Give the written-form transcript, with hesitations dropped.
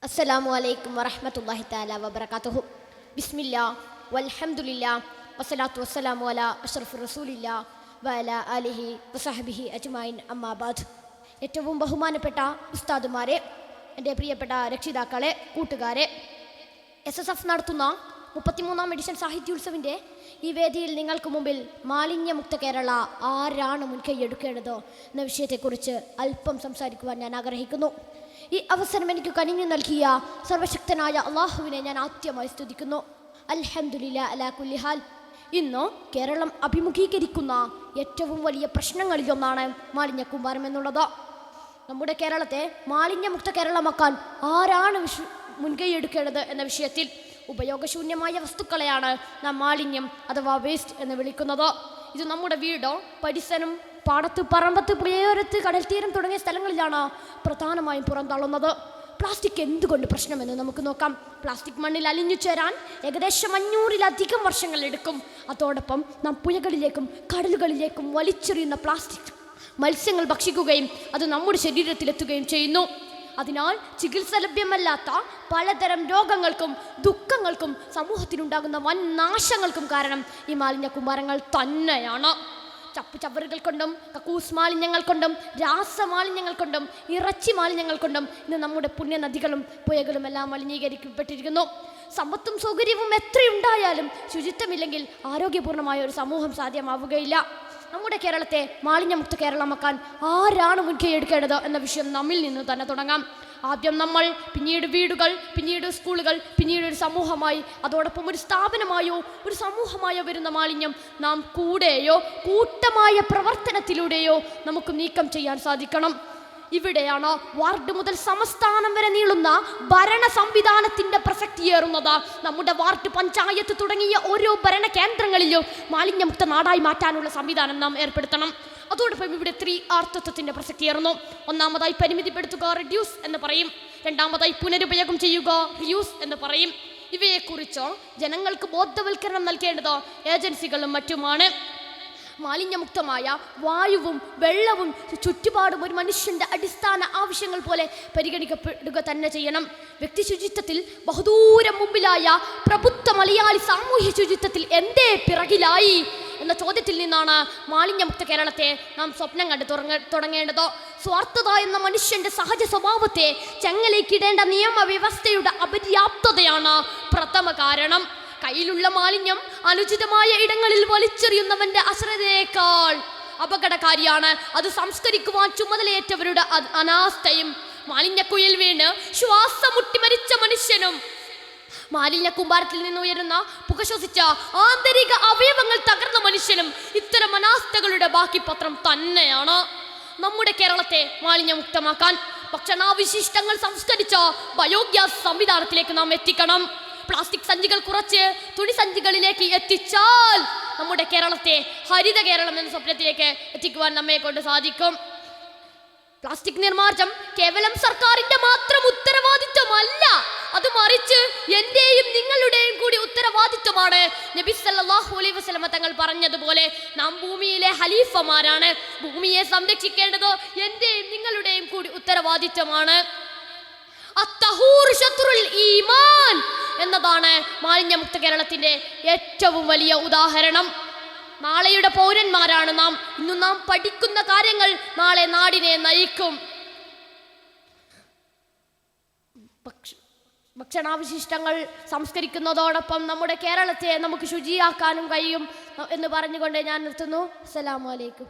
അസ്സലാമു അലൈക്കും വറഹ്മത്തുള്ളാഹി തആല വബറകാതുഹു. ബിസ്മില്ലാ വൽഹംദുലില്ലാ വസ്സലാത്തു വസ്സലാമു അലാ അഷ്റഫി റസൂലില്ലാ വഅലാ ആലിഹി വസഹ്ബിഹി അജ്മഈൻ. അമ്മാ ബഅദ്. ഏറ്റവും ബഹുമാനപ്പെട്ട ഉസ്താദുമാരെ, എൻ്റെ പ്രിയപ്പെട്ട രക്ഷിതാക്കളെ, കൂട്ടുകാരെ, SSF നടത്തുന്ന 33-ാം എഡിഷൻ സാഹിത്യോത്സവിൻ്റെ ഈ വേദിയിൽ നിങ്ങൾക്ക് മുമ്പിൽ മാലിന്യമുക്ത കേരള ആരാണ് മുൻകൈയെടുക്കേണ്ടത് എന്ന വിഷയത്തെക്കുറിച്ച് അല്പം സംസാരിക്കുവാൻ ഞാൻ ആഗ്രഹിക്കുന്നു. ഈ അവസരം എനിക്ക് കനിഞ്ഞു നൽകിയ സർവശക്തനായ അള്ളാഹുവിനെ ഞാൻ ആദ്യമായി സ്തുതിക്കുന്നു. അൽഹംദുലില്ലാ അലാ കുല്ലി ഹാൽ. ഇന്ന് കേരളം അഭിമുഖീകരിക്കുന്ന ഏറ്റവും വലിയ പ്രശ്നങ്ങളിലൊന്നാണ് മാലിന്യക്കൂമ്പാരം എന്നുള്ളത്. നമ്മുടെ കേരളത്തെ മാലിന്യമുക്ത കേരളമാക്കാൻ ആരാണ് മുൻകൈയെടുക്കേണ്ടത് എന്ന വിഷയത്തിൽ ഉപയോഗശൂന്യമായ വസ്തുക്കളെയാണ് നാം മാലിന്യം അഥവാ വേസ്റ്റ് എന്ന് വിളിക്കുന്നത്. ഇത് നമ്മുടെ വീടോ പരിസരം, പാടത്ത്, പറമ്പത്ത്, പുഴയോരത്ത്, കടൽത്തീരം തുടങ്ങിയ സ്ഥലങ്ങളിലാണ് പ്രധാനമായും പുറന്തള്ളുന്നത്. പ്ലാസ്റ്റിക് എന്തുകൊണ്ട് പ്രശ്നമെന്ന് നമുക്ക് നോക്കാം. പ്ലാസ്റ്റിക് മണ്ണിൽ അലിഞ്ഞു ചേരാൻ ഏകദേശം 500-ലധികം വർഷങ്ങൾ എടുക്കും. അതോടൊപ്പം നാം പുഴകളിലേക്കും കടലുകളിലേക്കും വലിച്ചെറിയുന്ന പ്ലാസ്റ്റിക് മത്സ്യങ്ങൾ ഭക്ഷിക്കുകയും അത് നമ്മുടെ ശരീരത്തിലെത്തുകയും ചെയ്യുന്നു. അതിനാൽ ചികിത്സ ലഭ്യമല്ലാത്ത പലതരം രോഗങ്ങൾക്കും ദുഃഖങ്ങൾക്കും സമൂഹത്തിനുണ്ടാകുന്ന വൻ നാശങ്ങൾക്കും കാരണം ഈ മാലിന്യക്കൂമ്പാരങ്ങൾ തന്നെയാണ്. ചപ്പുചവറുകൾ കൊണ്ടും കക്കൂസ് മാലിന്യങ്ങൾ കൊണ്ടും രാസമാലിന്യങ്ങൾ കൊണ്ടും ഇറച്ചി മാലിന്യങ്ങൾ കൊണ്ടും ഇന്ന് നമ്മുടെ പുണ്യനദികളും പുഴകളും എല്ലാം മലിനീകരിക്കപ്പെട്ടിരിക്കുന്നു. സമ്പത്തും സൗകര്യവും എത്രയുണ്ടായാലും ശുചിത്വമില്ലെങ്കിൽ ആരോഗ്യപൂർണമായ ഒരു സമൂഹം സാധ്യമാവുകയില്ല. നമ്മുടെ കേരളത്തെ മാലിന്യമുക്ത കേരളമാക്കാൻ ആരാണ് മുൻകൈയെടുക്കേണ്ടത് എന്ന വിഷയം നമ്മിൽ നിന്ന് തന്നെ തുടങ്ങാം. ആദ്യം നമ്മൾ, പിന്നീട് വീടുകൾ, പിന്നീട് സ്കൂളുകൾ, പിന്നീട് ഒരു സമൂഹമായി, അതോടൊപ്പം ഒരു സ്ഥാപനമായോ ഒരു സമൂഹമായോ വരുന്ന മാലിന്യം നാം കൂടെയോ കൂട്ടമായ പ്രവർത്തനത്തിലൂടെയോ നമുക്ക് നീക്കം ചെയ്യാൻ സാധിക്കണം. ഇവിടെയാണ് വാർഡ് മുതൽ സംസ്ഥാനം വരെ നീളുന്ന ഭരണ സംവിധാനത്തിൻ്റെ പ്രസക്തിയേറുന്നത്. നമ്മുടെ വാർഡ്, പഞ്ചായത്ത് തുടങ്ങിയ ഓരോ ഭരണ കേന്ദ്രങ്ങളിലും മാലിന്യമുക്ത നാടായി മാറ്റാനുള്ള സംവിധാനം നാം ഏർപ്പെടുത്തണം. അതോടൊപ്പം ഇവിടെ 3R തത്വത്തിൻ്റെ പ്രസക്തിയേറുന്നു. ഒന്നാമതായി പരിമിതിപ്പെടുത്തുക, റെഡ്യൂസ് എന്ന് പറയും. രണ്ടാമതായി പുനരുപയോഗം ചെയ്യുക, റിയൂസ് എന്ന് പറയും. ഇവയെക്കുറിച്ച് ജനങ്ങൾക്ക് ബോധവൽക്കരണം നൽകേണ്ടത് ഏജൻസികളും മറ്റുമാണ്. മാലിന്യമുക്തമായ വായുവും വെള്ളവും ചുറ്റുപാടും ഒരു മനുഷ്യൻ്റെ അടിസ്ഥാന ആവശ്യങ്ങൾ പോലെ പരിഗണിക്കപ്പെടുക തന്നെ ചെയ്യണം. വ്യക്തി ശുചിത്വത്തിൽ ബഹുദൂരം മുമ്പിലായ പ്രബുദ്ധ മലയാളി സാമൂഹ്യ ശുചിത്വത്തിൽ എന്തേ പിറകിലായി എന്ന ചോദ്യത്തിൽ നിന്നാണ് മാലിന്യമുക്ത കേരളത്തെ നാം സ്വപ്നം കണ്ട് തുടങ്ങേണ്ടത്. സ്വാർത്ഥത എന്ന മനുഷ്യൻ്റെ സഹജ സ്വഭാവത്തെ ചെങ്ങലേക്കിടേണ്ട നിയമവ്യവസ്ഥയുടെ അപര്യാപ്തതയാണ് പ്രഥമ കാരണം. കയ്യിലുള്ള മാലിന്യം അനുചിതമായ ഇടങ്ങളിൽ വലിച്ചെറിയുന്നവന്റെ അശ്രദ്ധയേക്കാൾ അപകടകാരിയാണ് അത് സംസ്കരിക്കുവാൻ ചുമതലയേറ്റവരുടെ അനാസ്ഥയും. മാലിന്യക്കുയിൽ വീണ് ശ്വാസം മുട്ടി മരിച്ച മനുഷ്യനും മാലിന്യ കൂമ്പാരത്തിൽ നിന്ന് ഉയരുന്ന പുക ശ്വസിച്ച ആന്തരിക അവയവങ്ങൾ തകർന്ന മനുഷ്യനും ഇത്തരം അനാസ്ഥകളുടെ ബാക്കിപത്രം തന്നെയാണ്. നമ്മുടെ കേരളത്തെ മാലിന്യമുക്തമാക്കാൻ ഭക്ഷണാവശിഷ്ടങ്ങൾ സംസ്കരിച്ച ബയോഗ്യാസ് സംവിധാനത്തിലേക്ക് നാം എത്തിക്കണം. പ്ലാസ്റ്റിക് സഞ്ചികൾ കുറച്ച് തുണി സഞ്ചികളിലേക്ക് എത്തിച്ചാൽ നമ്മുടെ കേരളത്തെ ഹരിത കേരളം എന്ന സ്വപ്നത്തിലേക്ക് എത്തിക്കുവാൻ നമ്മെ കൊണ്ട് സാധിക്കും. പ്ലാസ്റ്റിക് നിർമ്മാർജ്ജം കേവലം സർക്കാരിന്റെ മാത്രം ഉത്തരവാദിത്വമല്ല, അത് മറിച്ച് എന്റെയും നിങ്ങളുടെയും കൂടി ഉത്തരവാദിത്വമാണ്. നബി സല്ലല്ലാഹു അലൈഹി വസല്ലം തങ്ങൾ പറഞ്ഞതുപോലെ നാം ഭൂമിയിലെ ഖലീഫമാരാണ്. ഭൂമിയെ സംരക്ഷിക്കേണ്ടത് എന്റെയും നിങ്ങളുടെയും കൂടി ഉത്തരവാദിത്വമാണ്. അത്തഹൂർ ശത്രുൽ ഈമാൻ എന്നതാണ് മാലിന്യമുക്ത കേരളത്തിന്റെ ഏറ്റവും വലിയ ഉദാഹരണം. നാളെയുടെ പൗരന്മാരാണ് നാം. ഇന്ന് നാം പഠിക്കുന്ന കാര്യങ്ങൾ നാളെ നാടിനെ നയിക്കും. ഭക്ഷണാവശിഷ്ടങ്ങൾ സംസ്കരിക്കുന്നതോടൊപ്പം നമ്മുടെ കേരളത്തെ നമുക്ക് ശുചിയാക്കാനും കഴിയും എന്ന് പറഞ്ഞുകൊണ്ട് ഞാൻ നിർത്തുന്നു. അസ്സലാമു അലൈക്കും.